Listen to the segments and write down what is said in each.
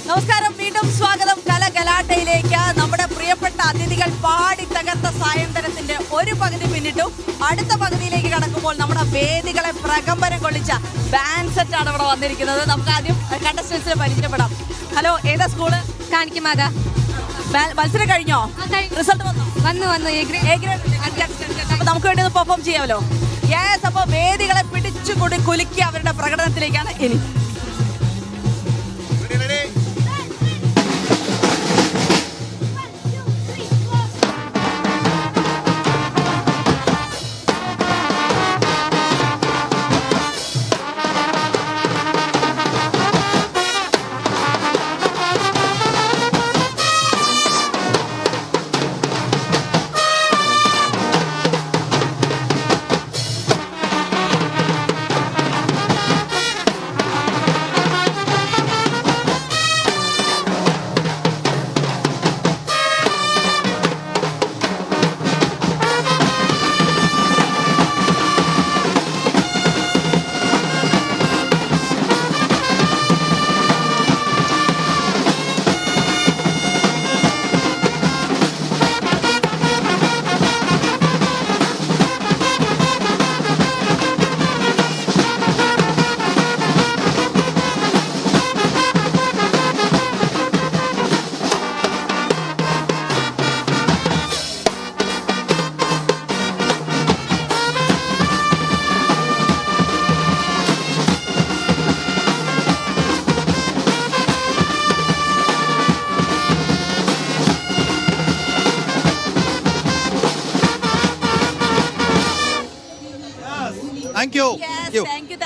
നമസ്കാരം, വീണ്ടും സ്വാഗതം കലകലാട്ടയിലേക്ക്. നമ്മുടെ പ്രിയപ്പെട്ട അതിഥികൾ പാടി തകർത്ത സായന്തനത്തിന്റെ ഒരു പകുതി പിന്നിട്ടും അടുത്ത പകുതിയിലേക്ക് കടക്കുമ്പോൾ നമ്മുടെ വേദികളെ പ്രകമ്പനം കൊള്ളിച്ച ബാൻഡ് സെറ്റ് ആണ് ഇവിടെ വന്നിരിക്കുന്നത്. നമുക്ക് ആദ്യം കണ്ടസ്റ്റൻസിനെ പരിചയപ്പെടാം. ഹലോ, ഏതാ സ്കൂള്? കാണിക്കുമാത. മത്സരം കഴിഞ്ഞോ? റിസൾട്ട് വന്നു. അപ്പൊ നമുക്ക് വേണ്ടി ഒന്ന് പെർഫോം ചെയ്യാമല്ലോ. യെസ്, അപ്പൊ വേദികളെ പിടിച്ചുകൂടി കുലുക്കി അവരുടെ പ്രകടനത്തിലേക്കാണ് ഇനി.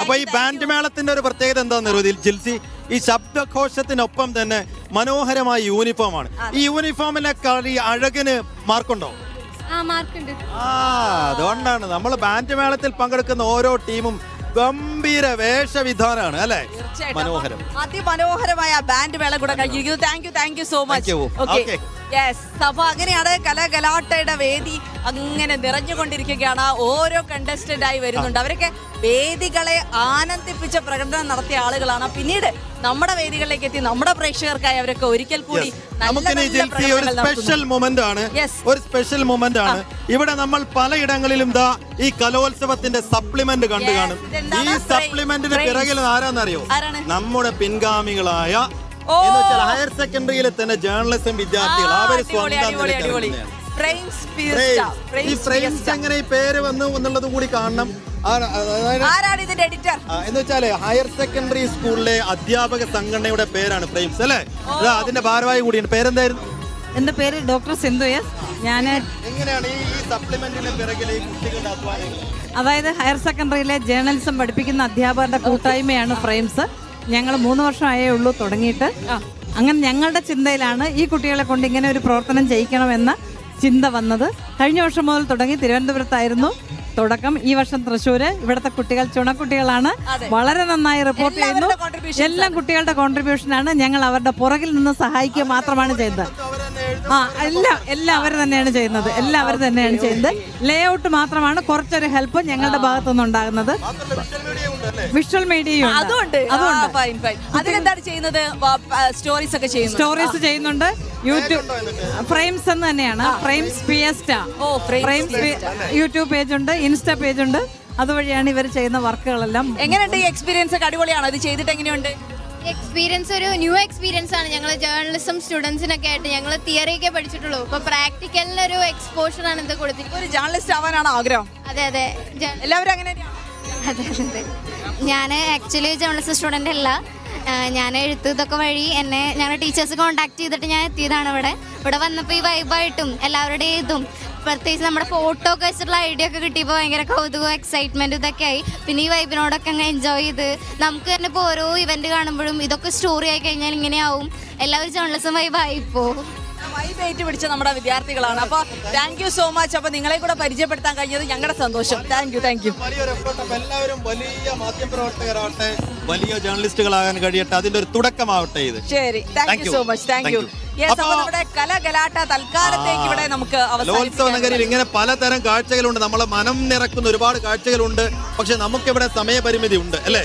അപ്പൊ ഈ ബാൻഡ് മേളത്തിന്റെ ഒരു പ്രത്യേകത എന്താന്ന് ജിൽസി, ഈ ശബ്ദഘോഷത്തിനൊപ്പം തന്നെ മനോഹരമായ യൂണിഫോം ആണ്. ഈ യൂണിഫോമിലെ കളി അഴകിന് മാർക്കുണ്ടോ? അതുകൊണ്ടാണ് നമ്മൾ ബാൻഡ് മേളത്തിൽ പങ്കെടുക്കുന്ന ഓരോ ടീമും ഗംഭീര വേഷവിധാനാണ് അല്ലെ? മനോഹരം, അതിമനോഹരമായ ബാൻഡ് മേളം കൂടെ കഴിഞ്ഞിരിക്കുന്നു. Thank you so much. അപ്പൊ അങ്ങനെയാണ് കലകലാട്ടയുടെ വേദി അങ്ങനെ നിറഞ്ഞുകൊണ്ടിരിക്കുകയാണ്. ഓരോ കണ്ടസ്റ്റന്റ് ആയി വരുന്നുണ്ട്. അവരൊക്കെ വേദികളെ ആനന്ദിപ്പിച്ച പ്രകടനം നടത്തിയ ആളുകളാണ്. പിന്നീട് നമ്മുടെ വേദികളിലേക്ക് എത്തി നമ്മുടെ പ്രേക്ഷകർക്കായി അവരൊക്കെ ഒരിക്കൽ കൂടി സ്പെഷ്യൽ മൊമെന്റ് ആണ്. ഇവിടെ നമ്മൾ പലയിടങ്ങളിലും ഈ കലോത്സവത്തിന്റെ സപ്ലിമെന്റ് കണ്ടു കാണും. ഈ സപ്ലിമെന്റിന് പിറകിൽ ആരാന്നറിയോ? നമ്മുടെ പിൻഗാമികളായ ഹയർ സെക്കൻഡറിയിലെ തന്നെ ജേർണലിസം വിദ്യാർത്ഥികൾ. അവര് ഫ്രെയിംസ് എങ്ങനെ ഈ പേര് വന്നു എന്നുള്ളത് കൂടി കാണണം. എന്ന് വെച്ചാല് ഹയർ സെക്കൻഡറി സ്കൂളിലെ അധ്യാപക സംഘടനയുടെ പേരാണ് ഫ്രെയിംസ് അല്ലെ? അതിന്റെ ഭാരവാഹി കൂടിയാണ്. പേരെന്തായിരുന്നു? എന്റെ പേര് ഡോക്ടർ സിന്ധു എസ്. ഞാൻ എങ്ങനെയാണ് ഈ സപ്ലിമെന്റിന്റെ പിറകിലെ കുട്ടികളുടെ അധ്വാനം? അതായത് ഹയർ സെക്കൻഡറിയിലെ ജേർണലിസം പഠിപ്പിക്കുന്ന അധ്യാപകരുടെ കൂട്ടായ്മയാണ് ഫ്രെയിംസ്. ഞങ്ങൾ 3 വർഷമായേ ഉള്ളൂ തുടങ്ങിയിട്ട്. അങ്ങനെ ഞങ്ങളുടെ ചിന്തയിലാണ് ഈ കുട്ടികളെ കൊണ്ട് ഇങ്ങനെ ഒരു പ്രവർത്തനം ചെയ്യിക്കണമെന്ന ചിന്ത വന്നത്. കഴിഞ്ഞ വർഷം മുതൽ തുടങ്ങി. തിരുവനന്തപുരത്തായിരുന്നു തുടക്കം. ഈ വർഷം തൃശ്ശൂര്. ഇവിടുത്തെ കുട്ടികൾ ചുണക്കുട്ടികളാണ്. വളരെ നന്നായി റിപ്പോർട്ട് ചെയ്യുന്നു. എല്ലാം കുട്ടികളുടെ കോൺട്രിബ്യൂഷനാണ്. ഞങ്ങൾ അവരുടെ പുറകിൽ നിന്ന് സഹായിക്കുക മാത്രമാണ് ചെയ്യുന്നത്. എല്ലാം അവർ തന്നെയാണ് ചെയ്യുന്നത്. ലേ ഔട്ട് മാത്രമാണ് കുറച്ചൊരു ഹെൽപ്പ് ഞങ്ങളുടെ ഭാഗത്തുനിന്ന് ഉണ്ടാകുന്നത്. വിഷ്വൽ മീഡിയയും സ്റ്റോറീസ് ചെയ്യുന്നുണ്ട്. യൂട്യൂബ് ഫ്രെയിംസ് എന്ന് തന്നെയാണ്. ഫ്രെയിംസ് ഫിയസ്റ്റ യൂട്യൂബ് പേജ് ഉണ്ട്, ഇൻസ്റ്റാ പേജ് ഉണ്ട്. അതുവഴിയാണ് ഇവർ ചെയ്യുന്ന വർക്കുകളെല്ലാം. എങ്ങനെയുണ്ട് ഈ എക്സ്പീരിയൻസ്? അടിപൊളിയാണോ? ഇത് ചെയ്തിട്ട് എങ്ങനെയുണ്ട് എക്സ്പീരിയൻസ്? ഒരു ന്യൂ എക്സ്പീരിയൻസ് ആണ്. ഞങ്ങൾ ജേർണലിസം സ്റ്റുഡൻസിനൊക്കെ ആയിട്ട് ഞങ്ങൾ തിയറി ഒക്കെ പഠിച്ചിട്ടുള്ളൂ. ഇപ്പൊ പ്രാക്ടിക്കലിനൊരു എക്സ്പോഷർ ആണ് ഇത് കൊടുത്തിട്ട്. ഒരു ജേർണലിസ്റ്റ് ആവാനാണ് ആഗ്രഹം? അതെ. എല്ലാവരും അങ്ങനെ? അതെ. ഞാൻ ആക്ച്വലി ജേർണലിസം സ്റ്റുഡൻ്റ് അല്ല. ഞാൻ എഴുത്ത് ഇതൊക്കെ വഴി ഞങ്ങളുടെ ടീച്ചേഴ്സ് കോൺടാക്ട് ചെയ്തിട്ട് ഞാൻ എത്തിയതാണ് ഇവിടെ വന്നപ്പോൾ ഈ വൈബായിട്ടും എല്ലാവരുടെയും ഇതും പ്രത്യേകിച്ച് നമ്മുടെ ഫോട്ടോ ഒക്കെ വെച്ചിട്ടുള്ള ഐഡിയ ഒക്കെ കിട്ടിയപ്പോൾ ഭയങ്കര കൗതുകവും എക്സൈറ്റ്മെൻറ്റും ഇതൊക്കെ ആയി. പിന്നെ ഈ വൈബിനോടൊക്കെ അങ്ങ് എൻജോയ് ചെയ്ത് നമുക്ക് തന്നെ ഇപ്പോൾ ഓരോ ഇവന്റ് കാണുമ്പോഴും ഇതൊക്കെ സ്റ്റോറി ആയി കഴിഞ്ഞാൽ ഇങ്ങനെയാവും. എല്ലാവരും ജേർണലിസം വൈബായി ഇപ്പോൾ വൈബേറ്റ് പിടിച്ച നമ്മുടെ വിദ്യാർത്ഥികളാണ്. അപ്പൊ താങ്ക് യു സോ മച്ച്. അപ്പൊ നിങ്ങളെ കൂടെ പരിചയപ്പെടുത്താൻ കഴിഞ്ഞത് ഞങ്ങളുടെ സന്തോഷം. Thank you. എല്ലാവരും വലിയ മാധ്യമപ്രവർത്തകരാവട്ടെ, വലിയ ജേർണലിസ്റ്റുകളാകാൻ കഴിയട്ടെ. അതിന്റെ ഒരു തുടക്കമാവട്ടെ ഇത്. ശരി, thank you so much. Thank you. നമ്മുടെ കലകലാട്ട തൽക്കാലത്തേക്ക് ഇവിടെ നമുക്ക് കലോത്സവ നഗരിയിൽ ഇങ്ങനെ പലതരം കാഴ്ചകളുണ്ട്. നമ്മളെ മനം നിറക്കുന്ന ഒരുപാട് കാഴ്ചകളുണ്ട്. പക്ഷെ നമുക്കിവിടെ സമയപരിമിതി ഉണ്ട് അല്ലേ?